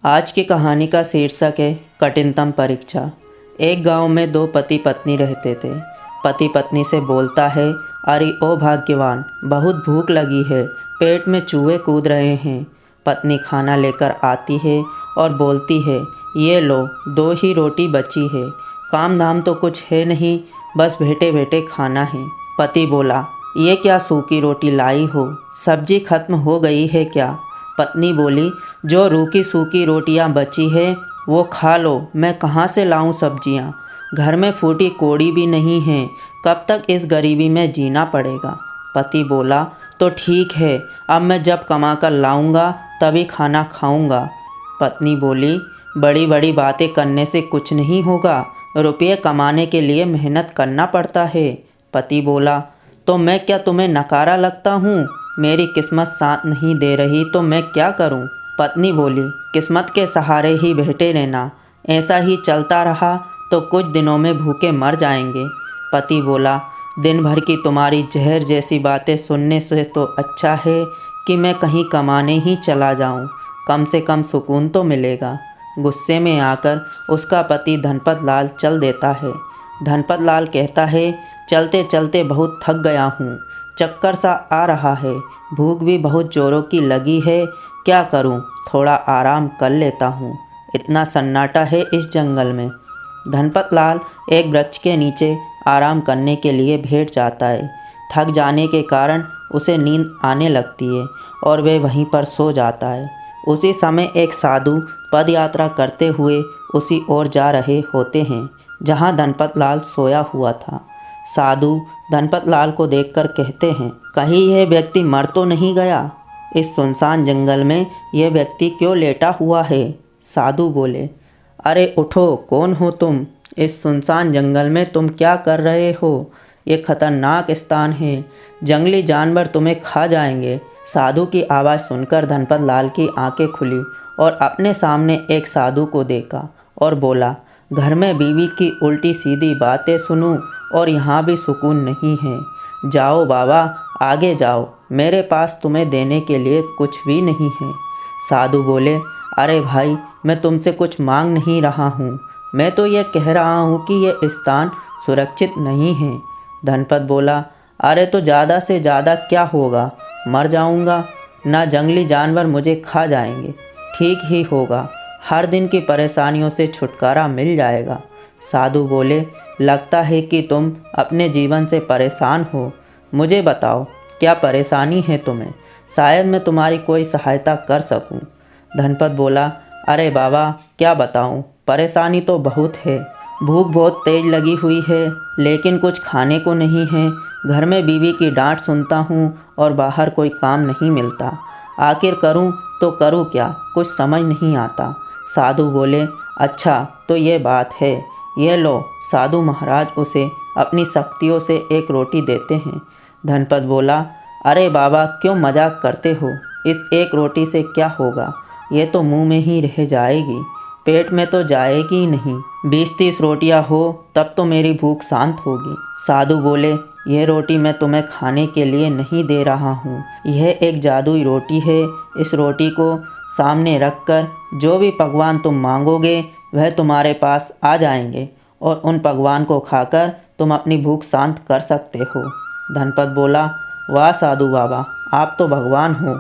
आज की कहानी का शीर्षक है कठिनतम परीक्षा। एक गांव में दो पति पत्नी रहते थे। पति पत्नी से बोलता है, अरे ओ भाग्यवान, बहुत भूख लगी है, पेट में चूहे कूद रहे हैं। पत्नी खाना लेकर आती है और बोलती है, ये लो, दो ही रोटी बची है, काम धाम तो कुछ है नहीं, बस बैठे बैठे खाना है। पति बोला, ये क्या सूखी रोटी लाई हो, सब्जी खत्म हो गई है क्या? पत्नी बोली, जो रूखी सूखी रोटियां बची है वो खा लो, मैं कहाँ से लाऊं सब्जियां? घर में फूटी कोड़ी भी नहीं है, कब तक इस गरीबी में जीना पड़ेगा। पति बोला, तो ठीक है, अब मैं जब कमा कर लाऊंगा तभी खाना खाऊंगा। पत्नी बोली, बड़ी बड़ी बातें करने से कुछ नहीं होगा, रुपये कमाने के लिए मेहनत करना पड़ता है। पति बोला, तो मैं क्या तुम्हें नकारा लगता हूँ? मेरी किस्मत साथ नहीं दे रही तो मैं क्या करूं? पत्नी बोली, किस्मत के सहारे ही बैठे रहना, ऐसा ही चलता रहा तो कुछ दिनों में भूखे मर जाएंगे। पति बोला, दिन भर की तुम्हारी जहर जैसी बातें सुनने से तो अच्छा है कि मैं कहीं कमाने ही चला जाऊं, कम से कम सुकून तो मिलेगा। गुस्से में आकर उसका पति धनपत लाल चल देता है। धनपत लाल कहता है, चलते चलते बहुत थक गया हूँ, चक्कर सा आ रहा है, भूख भी बहुत ज़ोरों की लगी है, क्या करूं? थोड़ा आराम कर लेता हूं। इतना सन्नाटा है इस जंगल में। धनपत लाल एक वृक्ष के नीचे आराम करने के लिए बैठ जाता है। थक जाने के कारण उसे नींद आने लगती है और वह वहीं पर सो जाता है। उसी समय एक साधु पद यात्रा करते हुए उसी ओर जा रहे होते हैं जहां धनपत लाल सोया हुआ था। साधु धनपत लाल को देखकर कहते हैं, कहीं यह व्यक्ति मर तो नहीं गया? इस सुनसान जंगल में यह व्यक्ति क्यों लेटा हुआ है? साधु बोले, अरे उठो, कौन हो तुम? इस सुनसान जंगल में तुम क्या कर रहे हो? ये खतरनाक स्थान है, जंगली जानवर तुम्हें खा जाएंगे। साधु की आवाज़ सुनकर धनपत लाल की आंखें खुली और अपने सामने एक साधु को देखा और बोला, घर में बीवी की उल्टी सीधी बातें सुनूं और यहाँ भी सुकून नहीं है। जाओ बाबा, आगे जाओ, मेरे पास तुम्हें देने के लिए कुछ भी नहीं है। साधु बोले, अरे भाई, मैं तुमसे कुछ मांग नहीं रहा हूँ, मैं तो ये कह रहा हूँ कि यह स्थान सुरक्षित नहीं है। धनपत बोला, अरे तो ज़्यादा से ज़्यादा क्या होगा, मर जाऊँगा ना, जंगली जानवर मुझे खा जाएंगे, ठीक ही होगा, हर दिन की परेशानियों से छुटकारा मिल जाएगा। साधु बोले, लगता है कि तुम अपने जीवन से परेशान हो, मुझे बताओ क्या परेशानी है तुम्हें, शायद मैं तुम्हारी कोई सहायता कर सकूं। धनपत बोला, अरे बाबा, क्या बताऊं, परेशानी तो बहुत है, भूख बहुत तेज लगी हुई है, लेकिन कुछ खाने को नहीं है, घर में बीवी की डांट सुनता हूं और बाहर कोई काम नहीं मिलता, आखिर करूं तो करूं क्या, कुछ समझ नहीं आता। साधु बोले, अच्छा तो ये बात है, ये लो। साधु महाराज उसे अपनी शक्तियों से एक रोटी देते हैं। धनपत बोला, अरे बाबा, क्यों मजाक करते हो, इस एक रोटी से क्या होगा, ये तो मुंह में ही रह जाएगी, पेट में तो जाएगी ही नहीं, 20-30 रोटियां हो तब तो मेरी भूख शांत होगी। साधु बोले, यह रोटी मैं तुम्हें खाने के लिए नहीं दे रहा हूँ, यह एक जादुई रोटी है, इस रोटी को सामने रखकर जो भी पकवान तुम मांगोगे वह तुम्हारे पास आ जाएंगे और उन पकवान को खाकर तुम अपनी भूख शांत कर सकते हो। धनपत बोला, वाह साधु बाबा, आप तो भगवान हो,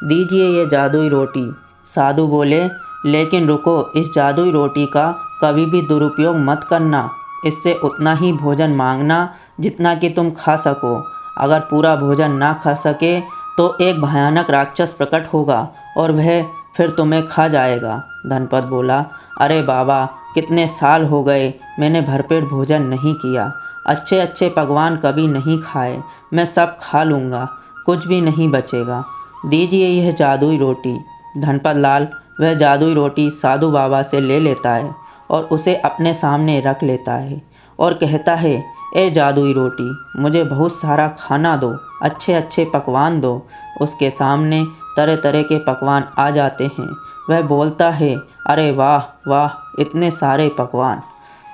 दीजिए ये जादुई रोटी। साधु बोले, लेकिन रुको, इस जादुई रोटी का कभी भी दुरुपयोग मत करना, इससे उतना ही भोजन मांगना जितना कि तुम खा सको, अगर पूरा भोजन ना खा सके तो एक भयानक राक्षस प्रकट होगा और वह फिर तुम्हें खा जाएगा। धनपत बोला, अरे बाबा, कितने साल हो गए मैंने भरपेट भोजन नहीं किया, अच्छे अच्छे पकवान कभी नहीं खाए, मैं सब खा लूँगा, कुछ भी नहीं बचेगा, दीजिए यह जादुई रोटी। धनपत लाल वह जादुई रोटी साधु बाबा से ले लेता है और उसे अपने सामने रख लेता है और कहता है, ए जादुई रोटी, मुझे बहुत सारा खाना दो, अच्छे अच्छे पकवान दो। उसके सामने तरह तरह के पकवान आ जाते हैं। वह बोलता है, अरे वाह वाह, इतने सारे पकवान,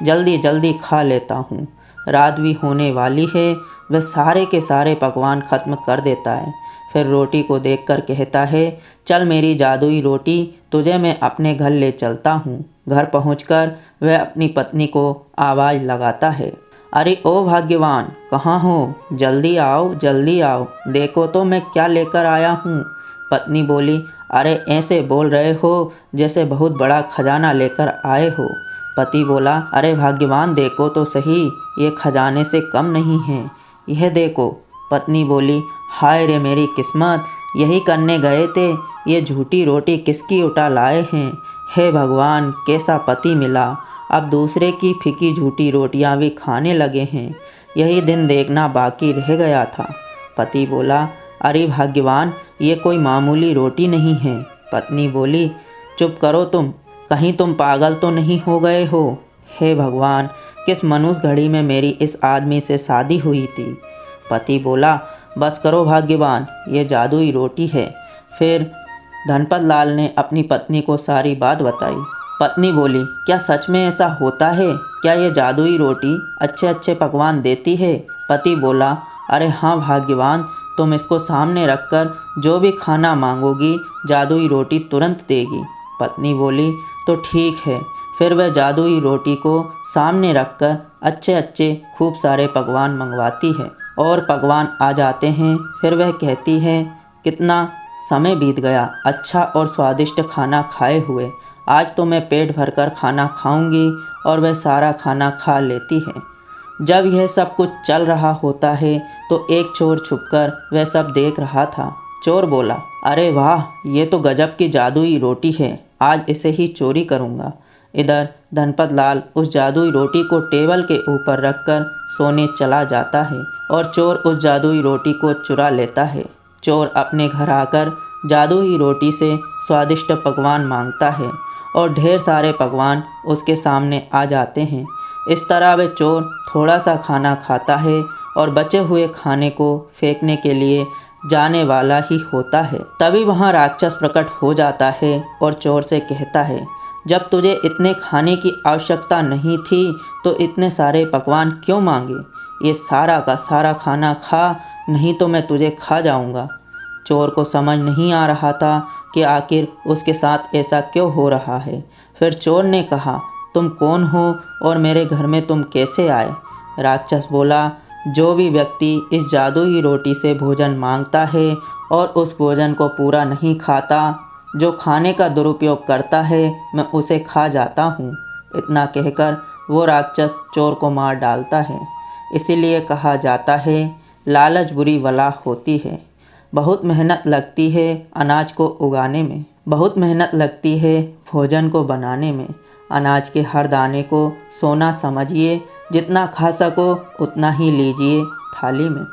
जल्दी जल्दी खा लेता हूँ, रात भी होने वाली है। वह सारे के सारे पकवान ख़त्म कर देता है। फिर रोटी को देखकर कहता है, चल मेरी जादुई रोटी, तुझे मैं अपने घर ले चलता हूँ। घर पहुँचकर वह अपनी पत्नी को आवाज़ लगाता है, अरे ओ भाग्यवान, कहाँ हो? जल्दी आओ, जल्दी आओ, देखो तो मैं क्या लेकर आया हूँ। पत्नी बोली, अरे ऐसे बोल रहे हो जैसे बहुत बड़ा खजाना लेकर आए हो। पति बोला, अरे भाग्यवान देखो तो सही, ये खजाने से कम नहीं है, यह देखो। पत्नी बोली, हाय रे मेरी किस्मत, यही करने गए थे, ये झूठी रोटी किसकी उठा लाए हैं। हे भगवान, कैसा पति मिला, अब दूसरे की फीकी झूठी रोटियां भी खाने लगे हैं, यही दिन देखना बाकी रह गया था। पति बोला, अरे भाग्यवान, ये कोई मामूली रोटी नहीं है। पत्नी बोली, चुप करो तुम, कहीं तुम पागल तो नहीं हो गए हो। हे भगवान, किस मनुष्य घड़ी में मेरी इस आदमी से शादी हुई थी। पति बोला, बस करो भाग्यवान, ये जादुई रोटी है। फिर धनपत लाल ने अपनी पत्नी को सारी बात बताई। पत्नी बोली, क्या सच में ऐसा होता है? क्या ये जादुई रोटी अच्छे अच्छे पकवान देती है? पति बोला, अरे हाँ भाग्यवान, तुम इसको सामने रखकर जो भी खाना मांगोगी जादुई रोटी तुरंत देगी। पत्नी बोली, तो ठीक है। फिर वह जादुई रोटी को सामने रखकर अच्छे अच्छे खूब सारे पकवान मंगवाती है और पकवान आ जाते हैं। फिर वह कहती है, कितना समय बीत गया अच्छा और स्वादिष्ट खाना खाए हुए, आज तो मैं पेट भरकर खाना खाऊंगी। और वह सारा खाना खा लेती है। जब यह सब कुछ चल रहा होता है तो एक चोर छुपकर वह सब देख रहा था। चोर बोला, अरे वाह, ये तो गजब की जादुई रोटी है, आज इसे ही चोरी करूँगा। इधर धनपत लाल उस जादुई रोटी को टेबल के ऊपर रखकर सोने चला जाता है और चोर उस जादुई रोटी को चुरा लेता है। चोर अपने घर आकर जादुई रोटी से स्वादिष्ट पकवान मांगता है और ढेर सारे पकवान उसके सामने आ जाते हैं। इस तरह वह चोर थोड़ा सा खाना खाता है और बचे हुए खाने को फेंकने के लिए जाने वाला ही होता है। तभी वहाँ राक्षस प्रकट हो जाता है और चोर से कहता है, जब तुझे इतने खाने की आवश्यकता नहीं थी तो इतने सारे पकवान क्यों मांगे? ये सारा का सारा खाना खा, नहीं तो मैं तुझे खा जाऊंगा। चोर को समझ नहीं आ रहा था कि आखिर उसके साथ ऐसा क्यों हो रहा है। फिर चोर ने कहा, तुम कौन हो और मेरे घर में तुम कैसे आए? राक्षस बोला, जो भी व्यक्ति इस जादुई रोटी से भोजन मांगता है और उस भोजन को पूरा नहीं खाता, जो खाने का दुरुपयोग करता है, मैं उसे खा जाता हूँ। इतना कहकर वो राक्षस चोर को मार डालता है। इसीलिए कहा जाता है, लालच बुरी बला होती है। बहुत मेहनत लगती है अनाज को उगाने में, बहुत मेहनत लगती है भोजन को बनाने में। अनाज के हर दाने को सोना समझिए, जितना खा सको उतना ही लीजिए थाली में।